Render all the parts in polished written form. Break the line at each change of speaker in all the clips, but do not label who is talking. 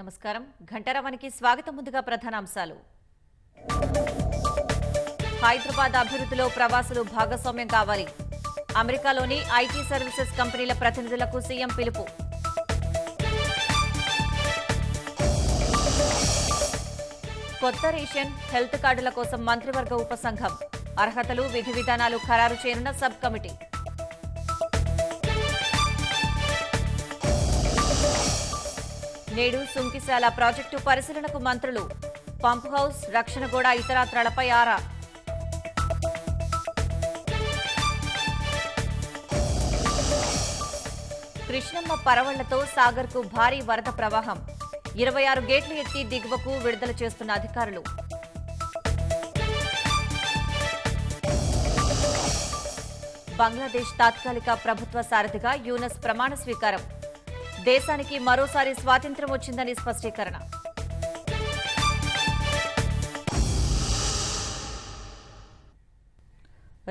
నమస్కారం. ఘంటారావానికి స్వాగతం. ముందుగా ప్రధానాంశాలు. హైదరాబాద్ అభివృద్ధిలో ప్రవాసులు భాగస్వామ్యం కావాలి. అమెరికాలోని ఐటీ సర్వీసెస్ కంపెనీల ప్రతినిధులకు సీఎం పిలుపు. కొత్త రేషన్, హెల్త్ కార్డుల కోసం మంత్రివర్గ ఉపసంఘం. అర్హతలు, విధి విధానాలు ఖరారు చేయనున్న సబ్ కమిటీ. నేడు సుంకిశాల ప్రాజెక్టు పరిశీలనకు మంత్రులు. పంప్ హౌస్, రక్షణగోడ ఇతరాత్రాలపై ఆరా. కృష్ణమ్మ పరవళ్లతో సాగర్కు భారీ వరద ప్రవాహం. 26 గేట్లు ఎత్తి దిగువకు విడుదల చేస్తున్న అధికారులు. బంగ్లాదేశ్ తాత్కాలిక ప్రభుత్వ సారథిగా యూనస్ ప్రమాణ స్వీకారం. దేశానికి మరోసారి స్వాతంత్ర్యం వచ్చిందని స్పష్టీకరణ.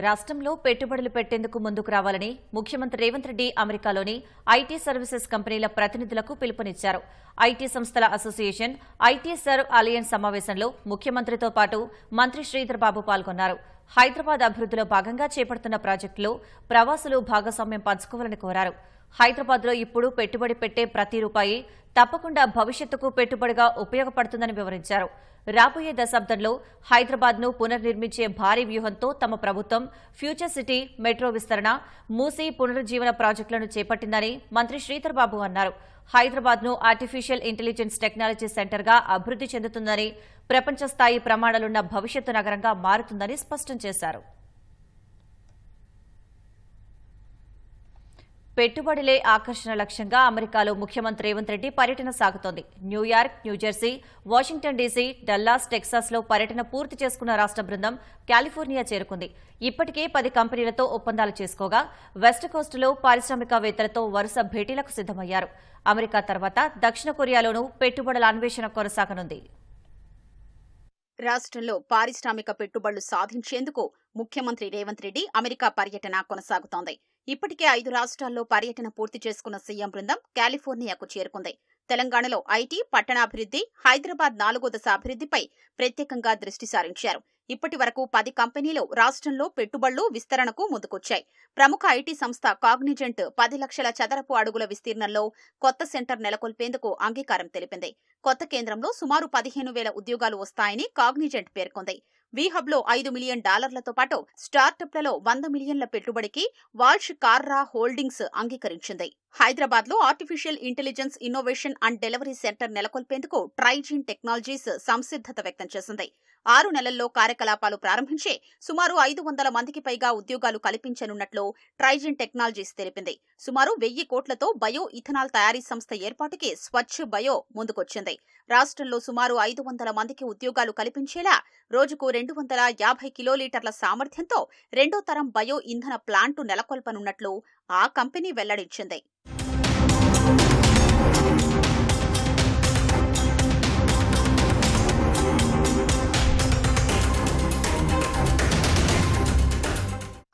రాష్ట్రంలో పెట్టుబడులు పెట్టేందుకు ముందుకు రావాలని ముఖ్యమంత్రి రేవంత్ రెడ్డి అమెరికాలోని ఐటీ సర్వీసెస్ కంపెనీల ప్రతినిధులకు పిలుపునిచ్చారు. ఐటీ సంస్థల అసోసియేషన్, ఐటీ సర్వ్ అలయన్స్ సమావేశంలో ముఖ్యమంత్రితో పాటు మంత్రి శ్రీధర్ బాబు పాల్గొన్నారు. హైదరాబాద్ అభివృద్ధిలో భాగంగా చేపడుతున్న ప్రాజెక్టులో ప్రవాసులు భాగస్వామ్యం పంచుకోవాలని కోరారు. హైదరాబాద్లో ఇప్పుడు పెట్టుబడి పెట్టే ప్రతి రూపాయి తప్పకుండా భవిష్యత్తుకు పెట్టుబడిగా ఉపయోగపడుతుందని వివరించారు. రాబోయే దశాబ్దంలో హైదరాబాద్ను పునర్నిర్మించే భారీ వ్యూహంతో తమ ప్రభుత్వం ఫ్యూచర్ సిటీ, మెట్రో విస్తరణ, మూసీ పునరుజ్జీవన ప్రాజెక్టులను చేపట్టిందని మంత్రి శ్రీధర్ బాబు అన్నారు. హైదరాబాద్ను ఆర్టిఫిషియల్ ఇంటెలిజెన్స్ టెక్నాలజీ సెంటర్గా అభివృద్ధి చెందుతుందని, ప్రపంచ స్థాయి ప్రమాణాలున్న భవిష్యత్తు నగరంగా మారుతుందని స్పష్టం చేశారు. పెట్టుబడులే ఆకర్షణ లక్ష్యంగా అమెరికాలో ముఖ్యమంత్రి రేవంత్ రెడ్డి పర్యటన సాగుతోంది. New York, New Jersey, Washington DC, Dallas, టెక్సాస్లో పర్యటన పూర్తి చేసుకున్న రాష్ట్ర బృందం కాలిఫోర్నియా చేరుకుంది. ఇప్పటికే 10 కంపెనీలతో ఒప్పందాలు చేసుకోగా వెస్ట్ కోస్టులో పారిశ్రామికవేత్తలతో వరుస భేటీలకు సిద్దమయ్యారు. అమెరికా తర్వాత దక్షిణ కొరియాలోనూ పెట్టుబడుల అన్వేషణ కొనసాగనుంది.
రాష్ట్రంలో పారిశ్రామిక పెట్టుబడులు సాధించేందుకు ముఖ్యమంత్రి రేవంత్ రెడ్డి అమెరికా పర్యటన కొనసాగుతోంది. ఇప్పటికే 5 రాష్ట్రాల్లో పర్యటన పూర్తి చేసుకున్న సీఎం బృందం కాలిఫోర్నియాకు చేరుకుంది. తెలంగాణలో ఐటీ, పట్టణాభివృద్ధి, హైదరాబాద్ 4వ దశ అభివృద్ధిపై ప్రత్యేకంగా దృష్టి సారించారు. ఇప్పటి వరకు 10 కంపెనీలు రాష్ట్రంలో పెట్టుబడులు విస్తరణకు ముందుకొచ్చాయి. ప్రముఖ ఐటీ సంస్థ కాగ్నిజెంట్ 10 లక్షల చదరపు అడుగుల విస్తీర్ణంలో కొత్త సెంటర్ నెలకొల్పేందుకు అంగీకారం తెలిపింది. కొత్త కేంద్రంలో సుమారు 15,000 ఉద్యోగాలు వస్తాయని కాగ్నిజెంట్ పేర్కొంది. వీహబ్లో $5 మిలియన్ పాటు స్టార్టప్లలో 100 మిలియన్ల పెట్టుబడికి వాల్ష్ కార్రా హోల్డింగ్స్ అంగీకరించింది. హైదరాబాద్లో artificial intelligence innovation and delivery centre నెలకొల్పేందుకు ట్రైజిన్ టెక్నాలజీస్ సంసిద్ధత వ్యక్తం చేసింది. 6 నెలల్లో కార్యకలాపాలు ప్రారంభించి సుమారు 500 మందికి పైగా ఉద్యోగాలు కల్పించనున్నట్లు ట్రైజిన్ టెక్నాలజీస్ తెలిపింది. సుమారు 1000 కోట్లతో బయో ఇథనాల్ తయారీ సంస్థ ఏర్పాటుకి స్వచ్ఛ బయో ముందుకొచ్చింది. రాష్ట్రంలో సుమారు 500 మందికి ఉద్యోగాలు కల్పించేలా రోజుకు 250 కిలోలీటర్ల సామర్థ్యంతో 2వ తరం బయో ఇంధన ప్లాంటు నెలకొల్పనున్నట్లు ఆ కంపెనీ వెల్లడించింది.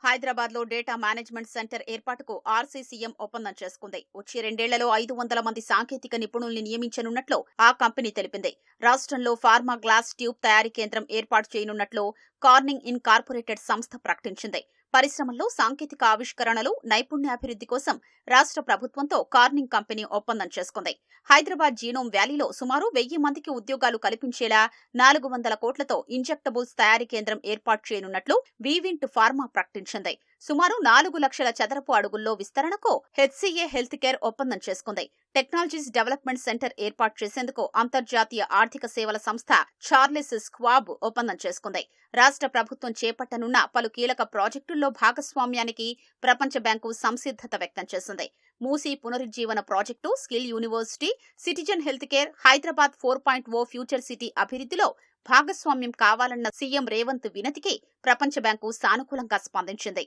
హైదరాబాద్లో డేటా మేనేజ్మెంట్ సెంటర్ ఏర్పాటుకు ఆర్సీసీఎం ఒప్పందం చేసుకుంది. వచ్చే 2 ఏళ్లలో 500 మంది సాంకేతిక నిపుణుల్ని నియమించనున్నట్లు ఆ కంపెనీ తెలిపింది. రాష్ట్రంలో ఫార్మా గ్లాస్ ట్యూబ్ తయారీ కేంద్రం ఏర్పాటు చేయనున్నట్లు కార్నింగ్ ఇన్కార్పొరేటెడ్ సంస్థ ప్రకటించింది. పరిశ్రమల్లో సాంకేతిక ఆవిష్కరణలు, నైపుణ్యాభివృద్ధి కోసం రాష్ట్ర ప్రభుత్వంతో కార్నింగ్ కంపెనీ ఒప్పందం చేసుకుంది. హైదరాబాద్ జీనోమ్ వ్యాలీలో సుమారు 1000 మందికి ఉద్యోగాలు కల్పించేలా 400 కోట్లతో ఇంజెక్టబుల్స్ తయారీ కేంద్రం ఏర్పాటు చేయనున్నట్లు వివింట్ ఫార్మా ప్రకటించింది. సుమారు 4 లక్షల చదరపు అడుగుల్లో విస్తరణకు హెచ్సీఏ హెల్త్ కేర్ ఒప్పందం చేసుకుంది. టెక్నాలజీస్ డెవలప్మెంట్ సెంటర్ ఏర్పాటు చేసేందుకు అంతర్జాతీయ ఆర్థిక సేవల సంస్థ చార్లెస్ స్క్వాబ్ ఒప్పందం చేసుకుంది. రాష్ట్ర ప్రభుత్వం చేపట్టనున్న పలు కీలక ప్రాజెక్టుల్లో భాగస్వామ్యానికి ప్రపంచ బ్యాంకు సంసిద్ధత వ్యక్తం చేసింది. మూసీ పునరుజ్జీవన project, skill university, citizen health care, Hyderabad 4.0 future city అభివృద్ధిలో భాగస్వామ్యం కావాలన్న సీఎం రేవంత్ వినతికి ప్రపంచ బ్యాంకు సానుకూలంగా స్పందించింది.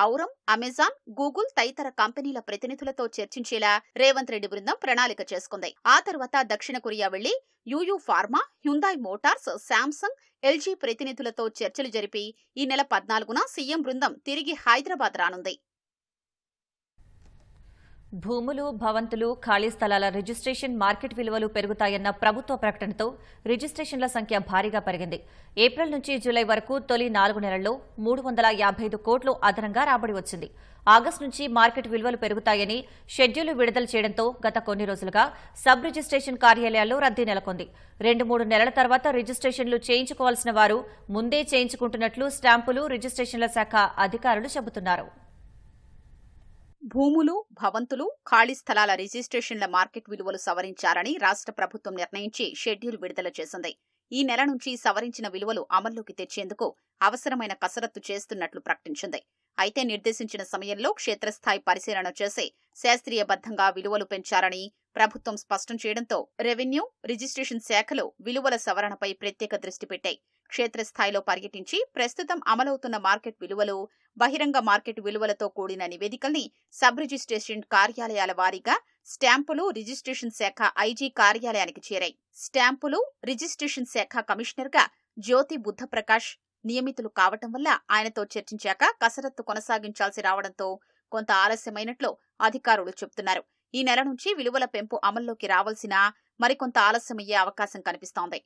ఔరం, అమెజాన్, గూగుల్ తదితర కంపెనీల ప్రతినిధులతో చర్చించేలా రేవంత్ రెడ్డి బృందం ప్రణాళిక చేసుకుంది. ఆ తర్వాత దక్షిణ కొరియా వెళ్లి Yuyu Pharma, Hyundai Motors, Samsung, LG ప్రతినిధులతో చర్చలు జరిపి ఈ నెల 14న సీఎం బృందం తిరిగి హైదరాబాద్ రానుంది.
భూములు, భవంతులు, ఖాళీ స్థలాల రిజిస్ట్రేషన్ మార్కెట్ విలువలు పెరుగుతాయన్న ప్రభుత్వ ప్రకటనతో రిజిస్ట్రేషన్ల సంఖ్య భారీగా పెరిగింది. ఏప్రిల్ నుంచి జూలై వరకు తొలి 4 నెలల్లో 355 కోట్లు అదనంగా రాబడి వచ్చింది. ఆగస్టు నుంచి మార్కెట్ విలువలు పెరుగుతాయని షెడ్యూల్ విడుదల చేయడంతో గత కొన్ని రోజులుగా సబ్ రిజిస్ట్రేషన్ కార్యాలయాల్లో రద్దీ నెలకొంది. 2-3 నెలల తర్వాత రిజిస్ట్రేషన్లు చేయించుకోవాల్సిన వారు ముందే చేయించుకుంటున్నట్లు స్టాంపులు, రిజిస్ట్రేషన్ల శాఖ అధికారులు చెబుతున్నారు.
భూములు, భవంతులు, ఖాళీ స్థలాల రిజిస్ట్రేషన్ల మార్కెట్ విలువలు సవరించాలని రాష్ట్ర ప్రభుత్వం నిర్ణయించి షెడ్యూల్ విడుదల చేసింది. ఈ నెల నుంచి సవరించిన విలువలు అమల్లోకి తెచ్చేందుకు అవసరమైన కసరత్తు చేస్తున్నట్లు ప్రకటించింది. అయితే నిర్దేశించిన సమయంలో క్షేత్రస్థాయి పరిశీలన చేసి శాస్త్రీయబద్ధంగా విలువలు పెంచారని ప్రభుత్వం స్పష్టం చేయడంతో రెవెన్యూ, రిజిస్ట్రేషన్ శాఖలు విలువల సవరణపై ప్రత్యేక దృష్టి పెట్టాయి. క్షేత్రస్థాయిలో పర్యటించి ప్రస్తుతం అమలవుతున్న మార్కెట్ విలువలు, బహిరంగ మార్కెట్ విలువలతో కూడిన నివేదికల్ని సబ్ రిజిస్ట్రేషన్ కార్యాలయాల వారీగా స్టాంపులు, రిజిస్ట్రేషన్ శాఖ ఐజీ కార్యాలయానికి చేరాయి. స్టాంపులు, రిజిస్ట్రేషన్ శాఖ కమిషనర్గా జ్యోతి బుద్ధప్రకాష్ నియమితులు కావటం వల్ల ఆయనతో చర్చించాక కసరత్తు కొనసాగించాల్సి రావడంతో కొంత ఆలస్యమైనట్లు అధికారులు చెబుతున్నారు. ఈ నెల నుంచి విలువల పెంపు అమల్లోకి రావాల్సిన మరికొంత ఆలస్యమయ్యే అవకాశం కనిపిస్తోంది.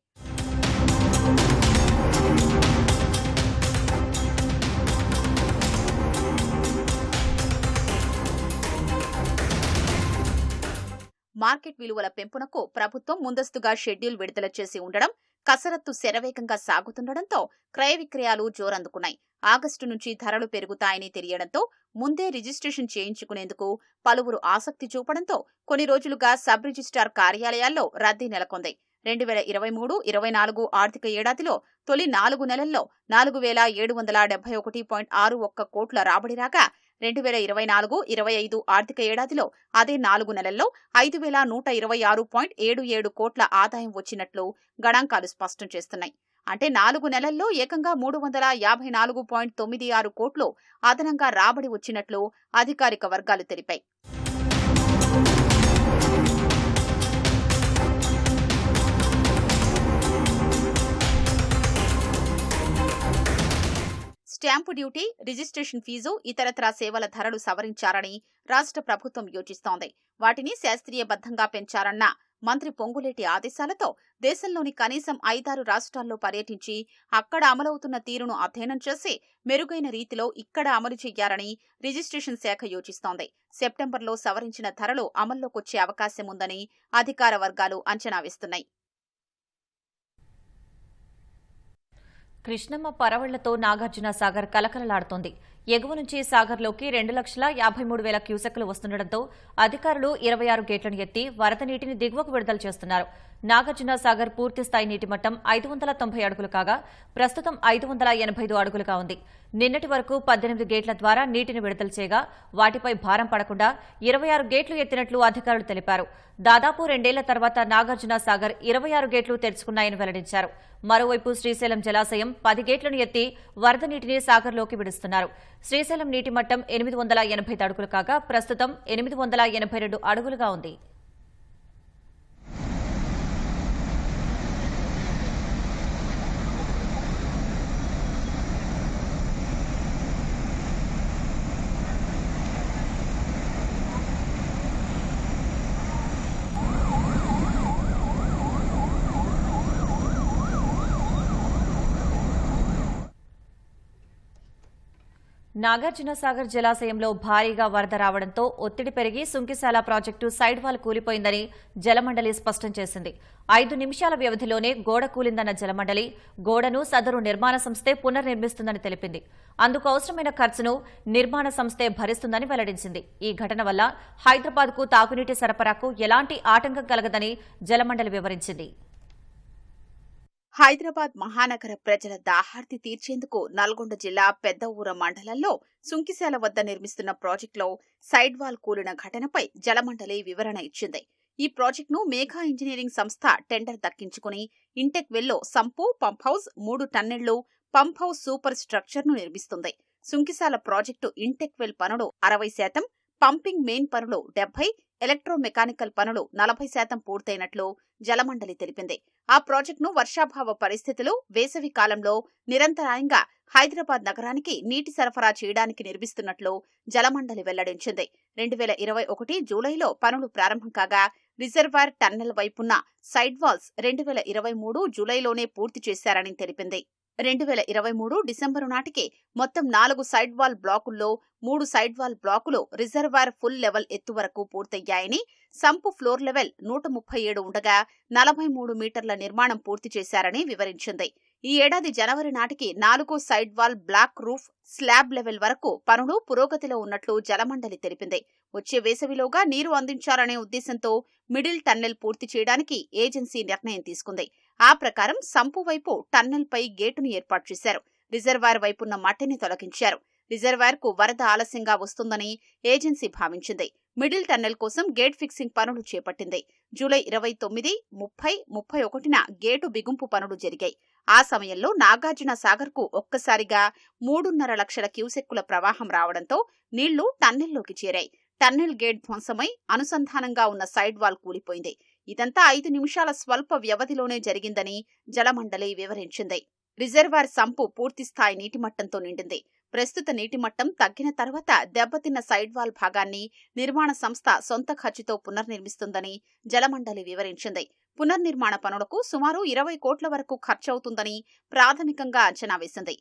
మార్కెట్ విలువల పెంపునకు ప్రభుత్వం ముందస్తుగా షెడ్యూల్ విడుదల చేసి ఉండడం, కసరత్తు శరవేగంగా సాగుతుండటంతో క్రయ విక్రయాలు జోరందుకున్నాయి. ఆగస్టు నుంచి ధరలు పెరుగుతాయని తెలియడంతో ముందే రిజిస్ట్రేషన్ చేయించుకునేందుకు పలువురు ఆసక్తి చూపడంతో కొన్ని రోజులుగా సబ్ రిజిస్ట్రార్ కార్యాలయాల్లో రద్దీ నెలకొంది. 2023-24 ఆర్థిక ఏడాదిలో తొలి 4 నెలల్లో 4771.61 కోట్ల రాబడి రాగా 2024-25 ఆర్థిక ఏడాదిలో అదే 4 నెలల్లో 5126.77 కోట్ల ఆదాయం వచ్చినట్లు గణాంకాలు స్పష్టం చేస్తున్నాయి. అంటే 4 నెలల్లో ఏకంగా 354.96 కోట్లు అదనంగా రాబడి వచ్చినట్లు అధికారిక వర్గాలు తెలిపాయి. స్టాంపు డ్యూటీ, రిజిస్ట్రేషన్ ఫీజు, ఇతరత్రా సేవల ధరలు సవరించారని రాష్ట్ర ప్రభుత్వం యోచిస్తోంది. వాటిని శాస్త్రీయబద్ధంగా పెంచారన్న మంత్రి పొంగులేటి ఆదేశాలతో దేశంలోని కనీసం 5-6 రాష్ట్రాల్లో పర్యటించి అక్కడ అమలవుతున్న తీరును అధ్యయనం చేసి మెరుగైన రీతిలో ఇక్కడ అమలు చేయాలని రిజిస్ట్రేషన్ శాఖ యోచిస్తోంది. సెప్టెంబర్లో సవరించిన ధరలు అమల్లోకొచ్చే అవకాశం ఉందని అధికార వర్గాలు అంచనా వేస్తున్నాయి.
కృష్ణమ్మ పరవళ్లతో నాగార్జున సాగర్ కలకలలాడుతోంది. ఎగువ నుంచి సాగర్లోకి 2,53,000 క్యూసెక్కులు వస్తుండటంతో అధికారులు 26 గేట్లను ఎత్తి వరద నీటిని దిగువకు విడుదల చేస్తున్నారు. నాగార్జున సాగర్ పూర్తిస్థాయి నీటి మట్టం 590 అడుగులు కాగా ప్రస్తుతం 585 అడుగులుగా ఉంది. నిన్నటి వరకు 18 గేట్ల ద్వారా నీటిని విడుదల చేయగా వాటిపై భారం పడకుండా 26 గేట్లు ఎత్తినట్లు అధికారులు తెలిపారు. దాదాపు 2 ఏళ్ల తర్వాత నాగార్జున సాగర్ 26 గేట్లు తెరుచుకున్నాయని వెల్లడించారు. మరోవైపు శ్రీశైలం జలాశయం 10 గేట్లను ఎత్తి వరద నీటిని సాగర్లోకి విడుస్తున్నారు. శ్రీశైలం నీటి మట్టం 885 అడుగులు కాగా ప్రస్తుతం 882 అడుగులుగా ఉంది. నాగార్జునసాగర్ జలాశయంలో భారీగా వరద రావడంతో ఒత్తిడి పెరిగి సుంకిశాల ప్రాజెక్టు సైడ్ వాల్ కూలిపోయిందని జలమండలి స్పష్టం చేసింది. 5 నిమిషాల వ్యవధిలోనే గోడ కూలిందన్న జలమండలి గోడను సదరు నిర్మాణ సంస్థే పునర్నిర్మిస్తుందని తెలిపింది. అందుకు అవసరమైన ఖర్చును నిర్మాణ సంస్థే భరిస్తుందని వెల్లడించింది. ఈ ఘటన వల్ల హైదరాబాద్కు తాగునీటి సరఫరాకు ఎలాంటి ఆటంకం కలగదని జలమండలి వివరించింది.
హైదరాబాద్ మహానగర ప్రజల దాహార్తి తీర్చేందుకు నల్గొండ జిల్లా పెద్దఊర మండలంలో సుంకిశాల వద్ద నిర్మిస్తున్న ప్రాజెక్టులో సైడ్ వాల్ కూలిన ఘటనపై జలమండలి వివరణ ఇచ్చింది. ఈ ప్రాజెక్టును మేఘా ఇంజనీరింగ్ సంస్థ టెండర్ దక్కించుకుని ఇంటెక్ వెల్లో సంపు, పంప్ హౌస్, 3 టన్నెళ్లు, పంప్ హౌస్ సూపర్ స్ట్రక్చర్ను నిర్మిస్తుంది. సుంకిసాల ప్రాజెక్టు ఇంటెక్వెల్ పనులు 60%, పంపింగ్ మెయిన్ పనులు 70%, ఎలక్ట్రోమెకానికల్ పనులు 40% పూర్తయినట్లు జలమండలి తెలిపింది. ఆ ప్రాజెక్టును వర్షాభావ పరిస్థితులు, వేసవి కాలంలో నిరంతరాయంగా హైదరాబాద్ నగరానికి నీటి సరఫరా చేయడానికి నిర్మిస్తున్నట్లు జలమండలి వెల్లడించింది. 2021 జూలైలో పనులు ప్రారంభం కాగా రిజర్వాయర్ టన్నెల్ వైపున్న సైడ్ వాల్స్ 2023 జూలైలోనే పూర్తి చేశారని తెలిపింది. 2023 డిసెంబరు నాటికి మొత్తం 4 సైడ్ వాల్ బ్లాకుల్లో 3 సైడ్ వాల్ బ్లాకులు రిజర్వాయర్ ఫుల్ లెవెల్ ఎత్తు వరకు పూర్తయ్యాయని, సంపు ఫ్లోర్ లెవెల్ 137 ఉండగా 43 మీటర్ల నిర్మాణం పూర్తి చేశారని వివరించింది. ఈ ఏడాది జనవరి నాటికి 4 side wall block roof slab level వరకు పనులు పురోగతిలో ఉన్నట్లు జలమండలి తెలిపింది. వచ్చే వేసవిలోగా నీరు అందించాలనే ఉద్దేశంతో మిడిల్ టన్నెల్ పూర్తి చేయడానికి ఏజెన్సీ నిర్ణయం తీసుకుంది. ఆ ప్రకారం సంపు వైపు టన్నెల్ పై గేటును ఏర్పాటు చేశారు. రిజర్వాయర్ వైపున్న మట్టిని తొలగించారు. రిజర్వాయర్ కు వరద ఆలస్యంగా వస్తుందని ఏజెన్సీ భావించింది. మిడిల్ టన్నెల్ కోసం గేట్ ఫిక్సింగ్ పనులు చేపట్టింది. జూలై 29, 30, 31న గేటు బిగుంపు పనులు జరిగాయి. ఆ సమయంలో నాగార్జున సాగర్ కు ఒక్కసారిగా 3.5 లక్షల క్యూసెక్కుల ప్రవాహం రావడంతో నీళ్లు టన్నెల్లోకి చేరాయి. టన్నెల్ గేట్ ధ్వంసమై అనుసంధానంగా ఉన్న సైడ్ వాల్ కూలిపోయింది. ఇదంతా 5 నిమిషాల స్వల్ప వ్యవధిలోనే జరిగిందని జలమండలి వివరించింది. రిజర్వాయర్ సంపు పూర్తిస్థాయి నీటిమట్టంతో నిండింది. ప్రస్తుత నీటిమట్టం తగ్గిన తర్వాత దెబ్బతిన్న సైడ్ వాల్ భాగాన్ని నిర్మాణ సంస్థ సొంత ఖర్చుతో పునర్నిర్మిస్తుందని జలమండలి వివరించింది. పునర్నిర్మాణ పనులకు సుమారు 20 కోట్ల వరకు ఖర్చవుతుందని ప్రాథమికంగా అంచనా వేసింది.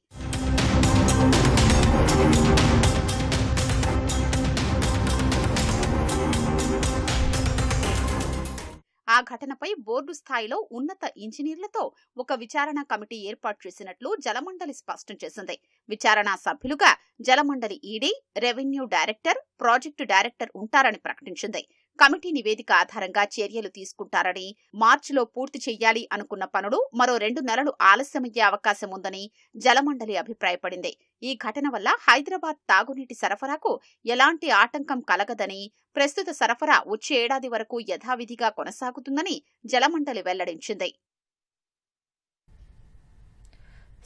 ఆ ఘటనపై బోర్డు స్థాయిలో ఉన్నత ఇంజనీర్లతో ఒక విచారణ కమిటీ ఏర్పాటు చేసినట్లు జలమండలి స్పష్టం చేసింది. విచారణా సభ్యులుగా Jalamandali ED, revenue director, project director ఉంటారని ప్రకటించింది. కమిటీ నివేదిక ఆధారంగా చర్యలు తీసుకుంటారని, మార్చిలో పూర్తి చెయ్యాలి అనుకున్న పనులు మరో 2 నెలలు ఆలస్యమయ్యే అవకాశం ఉందని జలమండలి అభిప్రాయపడింది. ఈ ఘటన వల్ల హైదరాబాద్ తాగునీటి సరఫరాకు ఎలాంటి ఆటంకం కలగదని, ప్రస్తుత సరఫరా వచ్చే ఏడాది వరకు యథావిధిగా కొనసాగుతుందని జలమండలి వెల్లడించింది.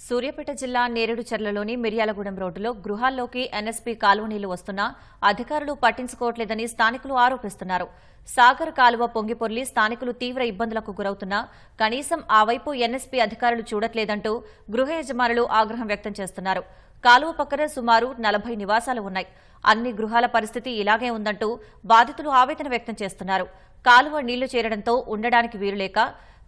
సూర్యాపేట జిల్లా నేరేడుచర్లలోని మిర్యాలగూడెం రోడ్డులో గృహాల్లోకి ఎన్ఎస్పీ కాలువ నీళ్లు వస్తున్నా అధికారులు పట్టించుకోవట్లేదని స్థానికులు ఆరోపిస్తున్నారు. సాగర్ కాలువ పొంగిపొర్లి స్థానికులు తీవ్ర ఇబ్బందులకు గురవుతున్నా కనీసం ఆ వైపు ఎన్ఎస్పీ అధికారులు చూడట్లేదంటూ గృహ యజమానులు ఆగ్రహం వ్యక్తం చేస్తున్నారు. కాలువ పక్కన సుమారు 40 నివాసాలు ఉన్నాయి. అన్ని గృహాల పరిస్థితి ఇలాగే ఉందంటూ బాధితులు ఆవేదన వ్యక్తం చేస్తున్నారు. కాలువ నీళ్లు చేరడంతో ఉండడానికి వీలులేక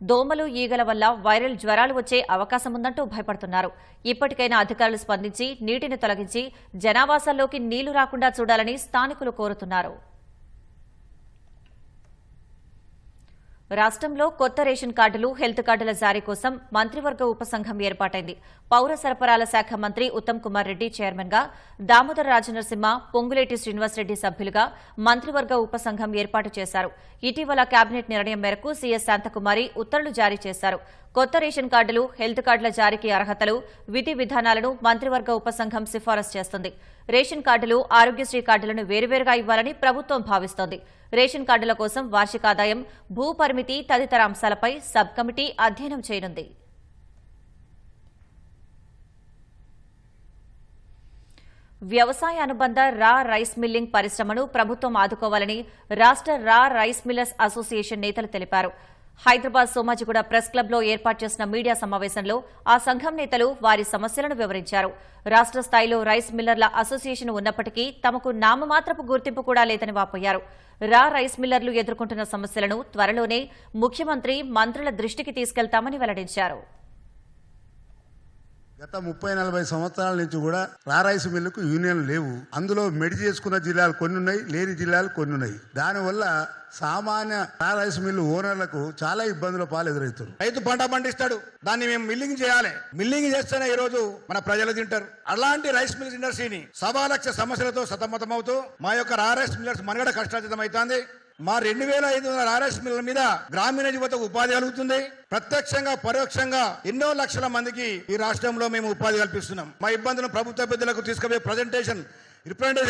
దోమలు, ఈగల వల్ల వైరల్ జ్వరాలు వచ్చే అవకాశముందంటూ భయపడుతున్నారు. ఇప్పటికైనా అధికారులు స్పందించి నీటిని తొలగించి జనావాసాల్లోకి నీళ్లు రాకుండా చూడాలని స్థానికులు కోరుతున్నారు. రాష్ట్రంలో కొత్త రేషన్ కార్డులు, హెల్త్ కార్డుల జారీ కోసం మంత్రివర్గ ఉపసంఘం ఏర్పాటైంది. పౌర సరఫరాల శాఖ మంత్రి ఉత్తమ్ కుమార్ రెడ్డి చైర్మన్ గా, దామోదర రాజనరసింహ, పొంగులేటి శ్రీనివాసరెడ్డి సభ్యులుగా మంత్రివర్గ ఉపసంఘం ఏర్పాటు చేశారు. ఇటీవల కేబినెట్ నిర్ణయం మేరకు సీఎస్ శాంతకుమారి ఉత్తర్వులు జారీ చేశారు. కొత్త రేషన్ కార్డులు, హెల్త్ కార్డుల జారీకి అర్హతలు, విధి విధానాలను మంత్రివర్గ ఉపసంఘం సిఫారసు చేస్తుంది. రేషన్ కార్డులు, ఆరోగ్యశ్రీ కార్డులను వేరువేరుగా ఇవ్వాలని ప్రభుత్వం భావిస్తోంది. రేషన్ కార్డుల కోసం వార్షిక ఆదాయం, భూ పరిమితి తదితర అంశాలపై సబ్ కమిటీ అధ్యయనం చేయనుంది. వ్యవసాయ అనుబంధ రా రైస్ మిల్లింగ్ పరిశ్రమను ప్రభుత్వం ఆదుకోవాలని రాష్ట్ర రా రైస్ మిల్లర్స్ అసోసియేషన్ నేతలు తెలిపారు. హైదరాబాద్ సోమాజిగూడ ప్రెస్ క్లబ్లో ఏర్పాటు చేసిన మీడియా సమావేశంలో ఆ సంఘం నేతలు వారి సమస్యలను వివరించారు. రాష్ట్ర స్థాయిలో రైస్ మిల్లర్ల అసోసియేషన్ ఉన్నప్పటికీ తమకు నామమాత్రపు గుర్తింపు కూడా లేదని వాపోయారు. రా రైస్ మిల్లర్లు ఎదుర్కొంటున్న సమస్యలను త్వరలోనే ముఖ్యమంత్రి, మంత్రుల దృష్టికి తీసుకెళ్తామని వెల్లడించారు.
గత 30-40 సంవత్సరాల నుంచి కూడా రా రైస్ మిల్లుకు యూనియన్లు లేవు. అందులో మెడి చేసుకున్న జిల్లాలు కొన్ని ఉన్నాయి, లేని జిల్లాలు కొన్ని ఉన్నాయి. దానివల్ల సామాన్య రా రైస్ మిల్లు ఓనర్లకు చాలా ఇబ్బందుల పాలు ఎదురవుతారు.
రైతు పంట పండిస్తాడు, దాన్ని మేము మిల్లింగ్ చేయాలి. మిల్లింగ్ చేస్తేనే ఈ రోజు మన ప్రజలు తింటారు. అలాంటి రైస్ మిల్స్ ఇండస్ట్రీని సవాలక్ష సమస్యలతో సతమతమవుతూ మా యొక్క రా రైస్ మిల్లర్స్ మనుగడ కష్టాతీతమవుతోంది. మా 2500 రైస్ మిల్ల మీద గ్రామీణ యువతకు ఉపాధి కలుగుతుంది. ప్రత్యక్షంగా, పరోక్షంగా ఎన్నో లక్షల మందికి ఈ రాష్ట్రంలో మేము ఉపాధి కల్పిస్తున్నాం. మా ఇబ్బందులను ప్రభుత్వ పెద్దలకు తీసుకుపోయే రిప్రజెంటేషన్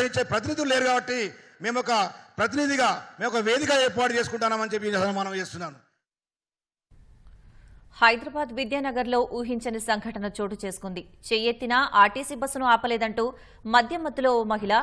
ఇచ్చే ప్రతినిధులు లేరు కాబట్టి మేము ఒక ప్రతినిధిగా, మేము ఒక వేదిక ఏర్పాటు చేసుకుంటామని చెప్పి మనం చేస్తున్నాను.
హైదరాబాద్ విద్యానగర్లో ఊహించని సంఘటన చోటు చేసుకుంది. చెయ్యెత్తిన ఆర్టీసీ బస్సును ఆపలేదంటూ మద్యం మత్తులో ఓ మహిళ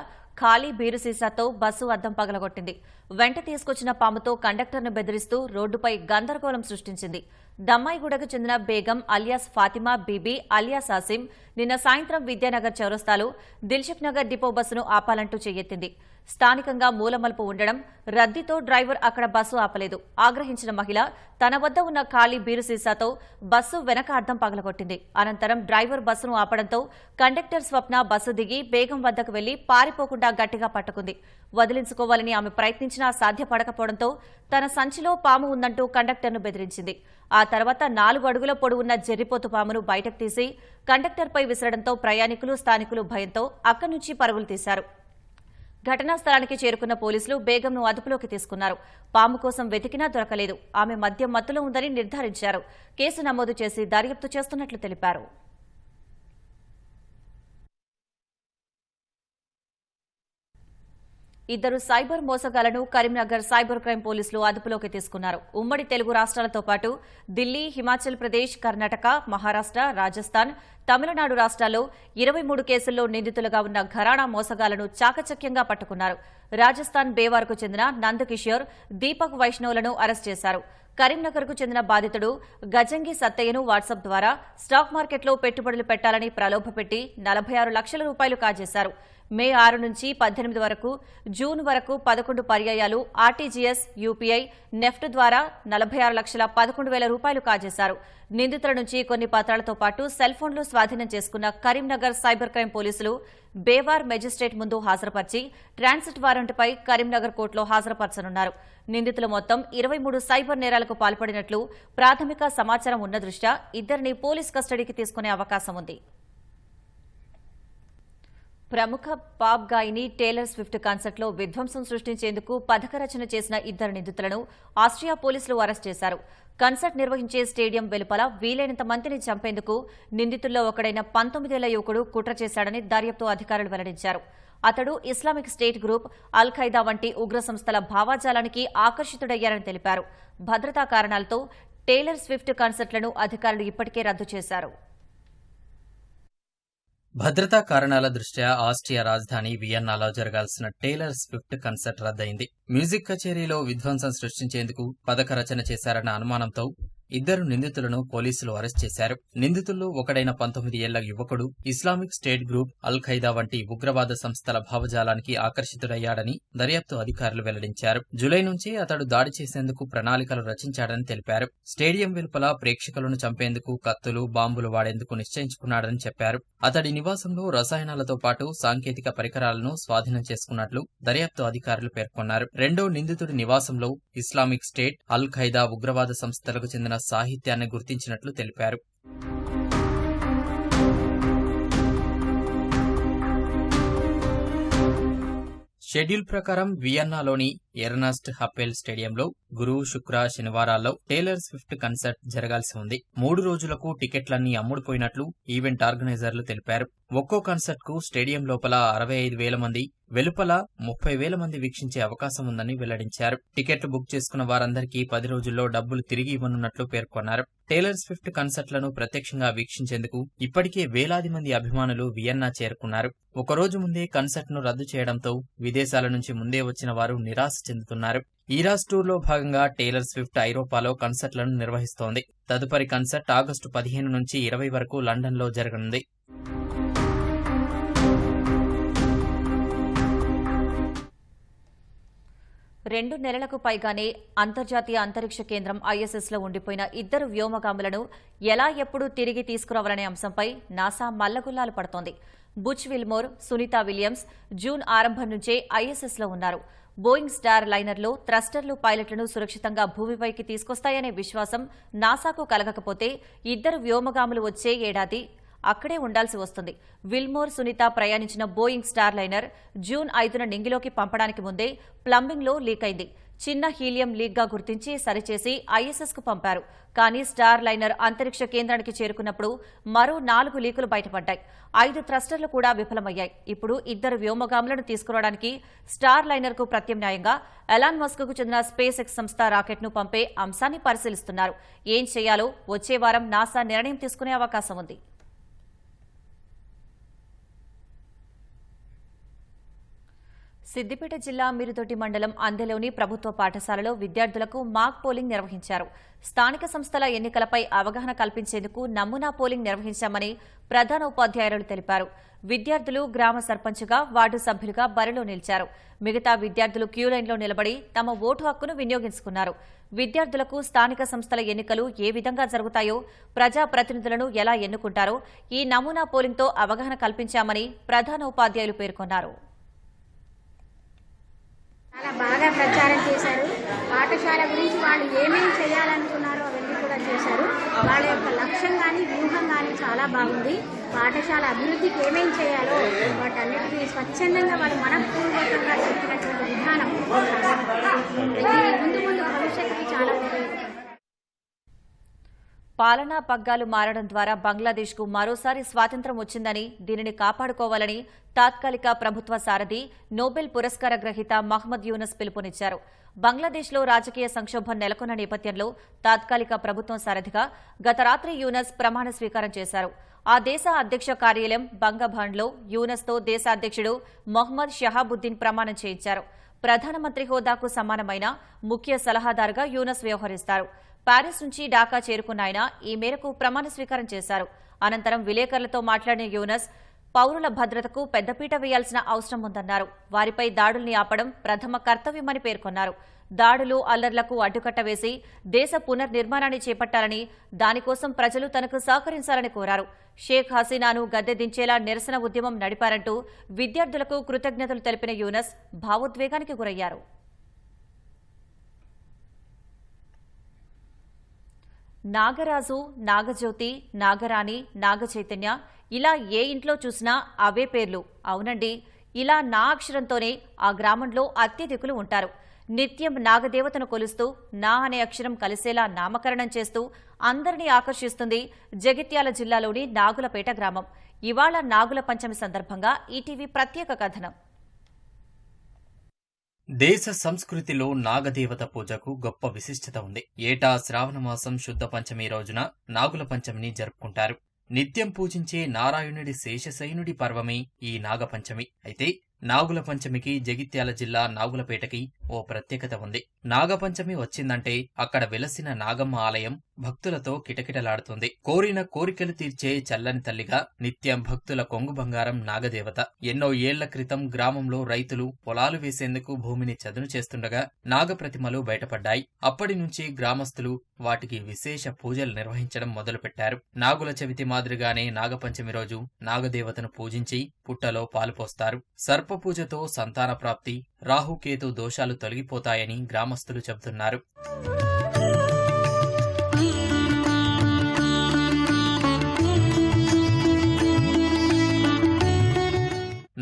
ఖాళీ బీరు సీసాతో బస్సు అద్దం పగలగొట్టింది. వెంట తీసుకొచ్చిన పాముతో కండక్టర్ను బెదిరిస్తూ రోడ్డుపై గందరగోళం సృష్టించింది. దమ్మాయిగూడకు చెందిన బేగం అలియాస్ ఫాతిమా బీబీ అలియాస్ ఆసిం నిన్న సాయంత్రం విద్యానగర్ చౌరస్తాలో దిల్సుఖ్ నగర్ డిపో బస్సును ఆపాలంటూ చెయ్యెత్తింది. స్థానికంగా మూలమలుపు ఉండడం, రద్దీతో డ్రైవర్ అక్కడ బస్సు ఆపలేదు. ఆగ్రహించిన మహిళ తన వద్ద ఉన్న ఖాళీ బీరు సీసాతో బస్సు వెనక అద్దం పగలగొట్టింది. అనంతరం డ్రైవర్ బస్సును ఆపడంతో కండక్టర్ స్వప్న బస్సు దిగి బేగం వద్దకు వెళ్లి పారిపోకుండా గట్టిగా పట్టుకుంది. వదిలించుకోవాలని ఆమె ప్రయత్నించినా సాధ్యపడకపోవడంతో తన సంచిలో పాము ఉందంటూ కండక్టర్ను బెదిరించింది. ఆ తర్వాత 4 అడుగుల పొడవున్న జెర్రిపోతు పామును బయటకు తీసి కండక్టర్పై విసరడంతో ప్రయాణికులు, స్థానికులు భయంతో అక్కడి నుంచి పరుగులు తీశారు. ఘటనా స్థలానికి చేరుకున్న పోలీసులు బేగంను అదుపులోకి తీసుకున్నారు. పాము కోసం వెతికినా దొరకలేదు. ఆమె మద్యం మత్తులో ఉందని నిర్ధారించారు. కేసు నమోదు చేసి దర్యాప్తు చేస్తున్నట్లు తెలిపారు. ఇద్దరు సైబర్ మోసగాళ్లను కరీంనగర్ సైబర్ క్రైమ్ పోలీసులు అదుపులోకి తీసుకున్నారు. ఉమ్మడి తెలుగు రాష్ట్రాలతో పాటు ఢిల్లీ, హిమాచల్ ప్రదేశ్, కర్ణాటక, మహారాష్ట్ర, రాజస్థాన్, తమిళనాడు రాష్ట్రాల్లో 23 కేసుల్లో నిందితులుగా ఉన్న ఘరానా మోసగాళ్లను చాకచక్యంగా పట్టుకున్నారు. రాజస్థాన్ బేవార్కు చెందిన నందకిషోర్, దీపక్ వైష్ణవ్లను అరెస్ట్ చేశారు. కరీంనగర్కు చెందిన బాధితుడు గజంగి సత్తయ్యను వాట్సాప్ ద్వారా స్టాక్ మార్కెట్లో పెట్టుబడులు పెట్టాలని ప్రలోభపెట్టి 46 లక్షల రూపాయలు కాజేశారు. మే 6 నుంచి 18 వరకు, జూన్ వరకు 11 పర్యాయాలు ఆర్టీజీఎస్, యూపీఐ, నెఫ్ట్ ద్వారా 46,11,000 రూపాయలు కాజేశారు. నిందితుల నుంచి కొన్ని పత్రాలతో పాటు సెల్ ఫోన్లు స్వాధీనం చేసుకున్న కరీంనగర్ సైబర్ క్రైమ్ పోలీసులు బేవార్ మెజిస్ట్రేట్ ముందు హాజరుపరిచి ట్రాన్సిట్ వారెంట్పై కరీంనగర్ కోర్టులో హాజరుపరచనున్నారు. నిందితులు మొత్తం 23 సైబర్ నేరాలకు పాల్పడినట్లు ప్రాథమిక సమాచారం ఉన్న దృష్ట్యా ఇద్దరిని పోలీస్ కస్టడీకి తీసుకునే అవకాశం ఉంది. ప్రముఖ పాప్ గాయని టేలర్ స్విఫ్ట్ కాన్సర్ట్లో విధ్వంసం సృష్టించేందుకు పథక రచన చేసిన ఇద్దరు నిందితులను ఆస్ట్రియా పోలీసులు అరెస్ట్ చేశారు. కన్సర్ట్ నిర్వహించే స్టేడియం వెలుపల వీలైనంత మందిని చంపేందుకు నిందితుల్లో ఒకడైన 19 ఏళ్ల యువకుడు కుట్ర చేశాడని దర్యాప్తు అధికారులు వెల్లడించారు. అతడు ఇస్లామిక్ స్టేట్ గ్రూప్, అల్ ఖైదా వంటి ఉగ్ర సంస్థల భావాజాలానికి ఆకర్షితుడయ్యారని తెలిపారు. భద్రతా కారణాలతో టేలర్ స్విఫ్ట్ కన్సర్ట్లను అధికారులు ఇప్పటికే రద్దు చేశారు.
భద్రతా కారణాల దృష్ట్యా ఆస్ట్రియా రాజధాని వియన్నాలో జరగాల్సిన టేలర్ స్విఫ్ట్ కన్సర్ట్ రద్దయింది. మ్యూజిక్ కచేరీలో విధ్వంసం సృష్టించేందుకు పథక రచన చేశారన్న అనుమానంతో ఇద్దరు నిందితులను పోలీసులు అరెస్ట్ చేశారు. నిందితుల్లో ఒకడైన 19 ఏళ్ల యువకుడు ఇస్లామిక్ స్టేట్ గ్రూప్, అల్ ఖైదా వంటి ఉగ్రవాద సంస్థల భావజాలానికి ఆకర్షితుడయ్యాడని దర్యాప్తు అధికారులు వెల్లడించారు. జూలై నుంచి అతడు దాడి చేసేందుకు ప్రణాళికలు రచించాడని తెలిపారు. స్టేడియం వెలుపల ప్రేక్షకులను చంపేందుకు కత్తులు, బాంబులు వాడేందుకు నిశ్చయించుకున్నాడని చెప్పారు. అతడి నివాసంలో రసాయనాలతో పాటు సాంకేతిక పరికరాలను స్వాధీనం చేసుకున్నట్లు దర్యాప్తు అధికారులు పేర్కొన్నారు. రెండో నిందితుడి నివాసంలో ఇస్లామిక్ స్టేట్, అల్ ఖైదా ఉగ్రవాద సంస్థలకు చెందిన సాహిత్యాన్ని గుర్తించినట్లు తెలిపారు. షెడ్యూల్ ప్రకారం వియన్నాలోని ఎర్నస్ట్ హప్పెల్ స్టేడియంలో గురు, శుక్ర, శనివారాల్లో టేలర్ స్విఫ్ట్ కన్సర్ట్ జరగాల్సి ఉంది. 3 రోజులకు టికెట్లన్నీ అమ్ముడుపోయినట్లు ఈవెంట్ ఆర్గనైజర్లు తెలిపారు. ఒక్కో కన్సర్ట్ కు స్టేడియం లోపల 65,000 మంది, వెలుపల 30,000 మంది వీక్షించే అవకాశం ఉందని వెల్లడించారు. టికెట్లు బుక్ చేసుకున్న వారందరికీ 10 రోజుల్లో డబ్బులు తిరిగి ఇవ్వనున్నట్లు పేర్కొన్నారు. టేలర్ స్విఫ్ట్ కన్సర్ట్లను ప్రత్యక్షంగా వీక్షించేందుకు ఇప్పటికే వేలాది మంది అభిమానులు వియన్నా చేరుకున్నారు. ఒకరోజు ముందే కన్సర్ట్ను రద్దు చేయడంతో విదేశాల నుంచి ముందే వచ్చిన వారు నిరాశ చెందుతున్నారు. ఈరాస్ టూర్లో భాగంగా టేలర్ స్విఫ్ట్ ఐరోపాలో కన్సర్ట్లను నిర్వహిస్తోంది. తదుపరి కన్సర్ట్ ఆగస్టు 15 నుంచి 20 వరకు లండన్లో జరగనుంది.
రెండు నెలలకు పైగానే అంతర్జాతీయ అంతరిక్ష కేంద్రం ISSలో ఉండిపోయిన ఇద్దరు వ్యోమగాములను ఎలా ఎప్పుడు తిరిగి తీసుకురావాలనే అంశంపై నాసా మల్లగుల్లాలు పడుతోంది. Butch Wilmore, Sunita Williams June ఆరంభం నుంచే ISSలో ఉన్నారు. బోయింగ్ స్టార్ లైనర్లో థ్రస్టర్లు పైలట్లను సురక్షితంగా భూమిపైకి తీసుకొస్తాయనే విశ్వాసం నాసాకు కలగకపోతే ఇద్దరు వ్యోమగాములు వచ్చే ఏడాది అక్కడే ఉండాల్సి వస్తుంది. విల్మోర్, సునీత ప్రయాణించిన బోయింగ్ స్టార్ లైనర్ జూన్ 5న నింగిలోకి పంపడానికి ముందే ప్లంబింగ్లో లీక్ అయింది. చిన్న హీలియం లీక్గా గుర్తించి సరిచేసి ఐఎస్ఎస్కు పంపారు. కానీ స్టార్ లైనర్ అంతరిక్ష కేంద్రానికి చేరుకున్నప్పుడు మరో 4 లీకులు బయటపడ్డాయి. 5 థ్రస్టర్లు కూడా విఫలమయ్యాయి. ఇప్పుడు 2 వ్యోమగాములను తీసుకురావడానికి స్టార్ లైనర్కు ప్రత్యామ్నాయంగా ఎలాన్ మస్క్కు చెందిన స్పేస్ ఎక్స్ సంస్థ రాకెట్ను పంపే అంశాన్ని పరిశీలిస్తున్నారు. ఏం చేయాలో వచ్చే వారం నాసా నిర్ణయం తీసుకునే అవకాశం ఉంది. సిద్దిపేట జిల్లా మిరుదొడ్డి మండలం అందెలోని ప్రభుత్వ పాఠశాలలో విద్యార్థులకు మాక్ పోలింగ్ నిర్వహించారు. స్థానిక సంస్థల ఎన్నికలపై అవగాహన కల్పించేందుకు నమూనా పోలింగ్ నిర్వహించామని ప్రధాన ఉపాధ్యాయులు తెలిపారు. విద్యార్థులు గ్రామ సర్పంచ్గా, వార్డు సభ్యులుగా బరిలో నిలిచారు. మిగతా విద్యార్థులు క్యూ లైన్లో నిలబడి తమ ఓటు హక్కును వినియోగించుకున్నారు. విద్యార్థులకు స్థానిక సంస్థల ఎన్నికలు ఏ విధంగా జరుగుతాయో, ప్రజాప్రతినిధులను ఎలా ఎన్నుకుంటారో ఈ నమూనా పోలింగ్తో అవగాహన కల్పించామని ప్రధాన ఉపాధ్యాయులు పేర్కొన్నారు.
చాలా బాగా ప్రచారం చేశారు. పాఠశాల గురించి వాళ్ళు ఏమేమి చేయాలనుకున్నారో అవన్నీ కూడా చేశారు. వాళ్ళ యొక్క లక్ష్యం కానీ వ్యూహం కానీ చాలా బాగుంది. పాఠశాల అభివృద్ధికి ఏమేమి చేయాలో వాటన్నిటికీ స్వచ్ఛందంగా వాళ్ళు మనపూర్వకంగా చెప్పినటువంటి విధానం ముందు ముందు భవిష్యత్తుకి చాలా ఉపయోగపడుతుంది.
పాలనా పగ్గాలు మారడం ద్వారా బంగ్లాదేశ్కు మరోసారి స్వాతంత్ర్యం వచ్చిందని, దీనిని కాపాడుకోవాలని తాత్కాలిక ప్రభుత్వ సారథి, నోబెల్ పురస్కార గ్రహీత మహ్మద్ యూనస్ పిలుపునిచ్చారు. బంగ్లాదేశ్లో రాజకీయ సంక్షోభం నెలకొన్న నేపథ్యంలో తాత్కాలిక ప్రభుత్వం సారథిగా గత రాత్రి యూనస్ ప్రమాణ స్వీకారం చేశారు. ఆ దేశ అధ్యక్ష కార్యాలయం బంగభవన్లో యూనస్తో దేశ అధ్యక్షుడు మొహమ్మద్ షహాబుద్దీన్ ప్రమాణం చేయించారు. ప్రధానమంత్రి హోదాకు సమానమైన ముఖ్య సలహాదారుగా యూనస్ వ్యవహరిస్తారు. ప్యారిస్ నుంచి ఢాకా చేరుకున్న ఆయన ఈ మేరకు ప్రమాణ స్వీకారం చేశారు. అనంతరం విలేకరులతో మాట్లాడిన యూనస్ పౌరుల భద్రతకు పెద్దపీట వేయాల్సిన అవసరం ఉందన్నారు. వారిపై దాడుల్ని ఆపడం ప్రథమ కర్తవ్యమని పేర్కొన్నారు. దాడులు, అల్లర్లకు అడ్డుకట్ట వేసి దేశ పునర్నిర్మాణాన్ని చేపట్టాలని, దానికోసం ప్రజలు తనకు సహకరించాలని కోరారు. షేక్ హసీనాను గద్దె దించేలా నిరసన ఉద్యమం నడిపారంటూ విద్యార్థులకు కృతజ్ఞతలు తెలిపిన యూనస్ భావోద్వేగానికి గురయ్యారు. నాగరాజు, నాగజ్యోతి, నాగరాణి, నాగచైతన్య ఇలా ఏ ఇంట్లో చూసినా అవే పేర్లు. అవునండి, ఇలా నా అక్షరంతోనే ఆ గ్రామంలో అత్యధికులు ఉంటారు. నిత్యం నాగదేవతను కొలుస్తూ నా అనే అక్షరం కలిసేలా నామకరణం చేస్తూ అందరినీ ఆకర్షిస్తుంది జగిత్యాల జిల్లాలోని నాగులపేట గ్రామం. ఇవాళ నాగుల పంచమి సందర్భంగా ఈటీవీ ప్రత్యేక కథనం.
దేశ సంస్కృతిలో నాగదేవత పూజకు గొప్ప విశిష్టత ఉంది. ఏటా శ్రావణ మాసం శుద్ధ పంచమి రోజున నాగుల పంచమిని జరుపుకుంటారు. నిత్యం పూజించే నారాయణుడి శేషశయనుడి పర్వమే ఈ నాగపంచమి. అయితే నాగుల పంచమికి జగిత్యాల జిల్లా నాగులపేటకి ఓ ప్రత్యేకత ఉంది. నాగపంచమి వచ్చిందంటే అక్కడ వెలసిన నాగమ్మ ఆలయం భక్తులతో కిటకిటలాడుతుంది. కోరిన కోరికలు తీర్చే చల్లని తల్లిగా నిత్యం భక్తుల కొంగు బంగారం నాగదేవత. ఎన్నో ఏళ్ల క్రితం గ్రామంలో రైతులు పొలాలు వేసేందుకు భూమిని చదును చేస్తుండగా నాగప్రతిమలు బయటపడ్డాయి. అప్పటి నుంచి గ్రామస్తులు వాటికి విశేష పూజలు నిర్వహించడం మొదలుపెట్టారు. నాగుల చవితి మాదిరిగానే నాగపంచమి రోజు నాగదేవతను పూజించి పుట్టలో పాలు పోస్తారు. సర్పపూజతో సంతాన ప్రాప్తి, రాహుకేతు దోషాలు తొలగిపోతాయని గ్రామస్తులు చెబుతున్నారు.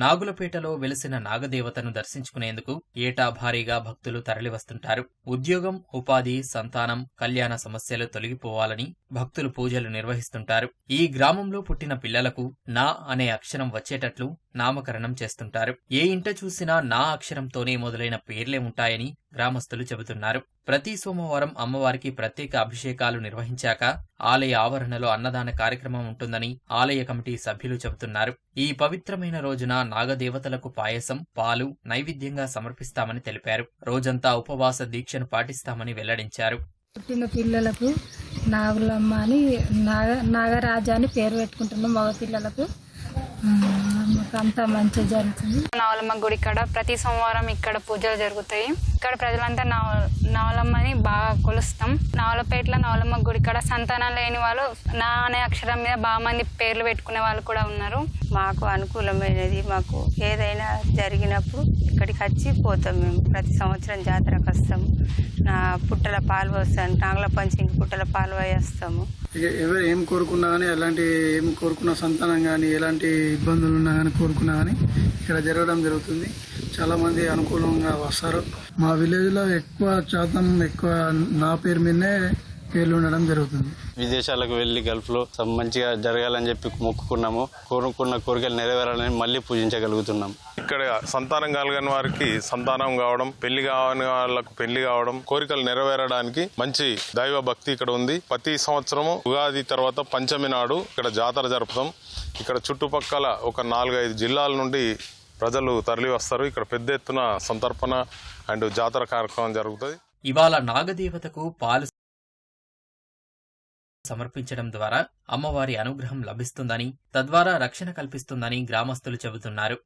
నాగులపేటలో వెలిసిన నాగదేవతను దర్శించుకునేందుకు ఏటా భారీగా భక్తులు తరలివస్తుంటారు. ఉద్యోగం, ఉపాధి, సంతానం, కళ్యాణ సమస్యలు తొలగిపోవాలని భక్తులు పూజలు నిర్వహిస్తుంటారు. ఈ గ్రామంలో పుట్టిన పిల్లలకు నా అనే అక్షరం వచ్చేటట్లు నామకరణం చేస్తుంటారు. ఏ ఇంట చూసినా నా అక్షరంతోనే మొదలైన పేర్లే ఉంటాయని గ్రామస్తులు చెబుతున్నారు. ప్రతి సోమవారం అమ్మవారికి ప్రత్యేక అభిషేకాలు నిర్వహించాక ఆలయ ఆవరణలో అన్నదాన కార్యక్రమం ఉంటుందని ఆలయ కమిటీ సభ్యులు చెబుతున్నారు. ఈ పవిత్రమైన రోజున నాగదేవతలకు పాయసం, పాలు నైవేద్యంగా సమర్పిస్తామని తెలిపారు. రోజంతా ఉపవాస దీక్షను పాటిస్తామని వెల్లడించారు.
పుట్టిన పిల్లలకు నాగులమ్మ అని నాగరాజా అని పేరు పెట్టుకుంటున్నాం. మగ పిల్లలకు మాకు అంతా మంచిగా జరుగుతుంది.
నవలమ్మ గుడి కాడ ప్రతి సోమవారం ఇక్కడ పూజలు జరుగుతాయి. ఇక్కడ ప్రజలంతా నవలమ్మని బాగా కొలుస్తాం. నవలపేటలో నవలమ్మ గుడి కాడ సంతానం లేని వాళ్ళు నా అనే అక్షరం మీద బాగా మంది పేర్లు పెట్టుకునే వాళ్ళు కూడా ఉన్నారు.
మాకు అనుకూలమైనది. మాకు ఏదైనా జరిగినప్పుడు ఇక్కడికి వచ్చి పోతాం. మేము ప్రతి సంవత్సరం జాతరకు వస్తాము. నా పుట్టల పాలు పోస్తాను. నాగుల పంచమికి పుట్టల పాలు పోయేస్తాము.
ఎవరు ఏం కోరుకున్నా కానీ ఎలాంటి ఏం కోరుకున్న సంతానం కానీ ఎలాంటి ఇబ్బందులు ఉన్నా కానీ కోరుకున్నా కానీ ఇక్కడ జరగడం జరుగుతుంది. చాలా మంది అనుకూలంగా వస్తారు. మా విలేజ్లో ఎక్కువ శాతం నా పేరు మీదనే పేర్లు ఉండడం జరుగుతుంది.
విదేశాలకు వెళ్లి గల్ఫ్లో మంచిగా జరగాలని చెప్పి మొక్కుకున్నాము. కోరుకున్న కోరికలు నెరవేరాలని మళ్ళీ పూజించగలుగుతున్నాం.
ఇక్కడ సంతానం కలగని వారికి సంతానం కావడం, పెళ్లి కావని వాళ్ళకు పెళ్లి కావడం, కోరికలు నెరవేరడానికి మంచి దైవ భక్తి ఇక్కడ ఉంది. ప్రతి సంవత్సరము ఉగాది తర్వాత పంచమి నాడు ఇక్కడ జాతర జరుపుతాం. ఇక్కడ చుట్టుపక్కల ఒక 4-5 జిల్లాల నుండి ప్రజలు తరలి వస్తారు. ఇక్కడ పెద్ద ఎత్తున సంతర్పణ అండ్ జాతర కార్యక్రమం జరుగుతుంది.
ఇవాళ నాగదేవతకు పాలు సమర్పించడం ద్వారా అమ్మవారి అనుగ్రహం లభిస్తుందని, తద్వారా రక్షణ కల్పిస్తుందని గ్రామస్తులు చెబుతున్నారు.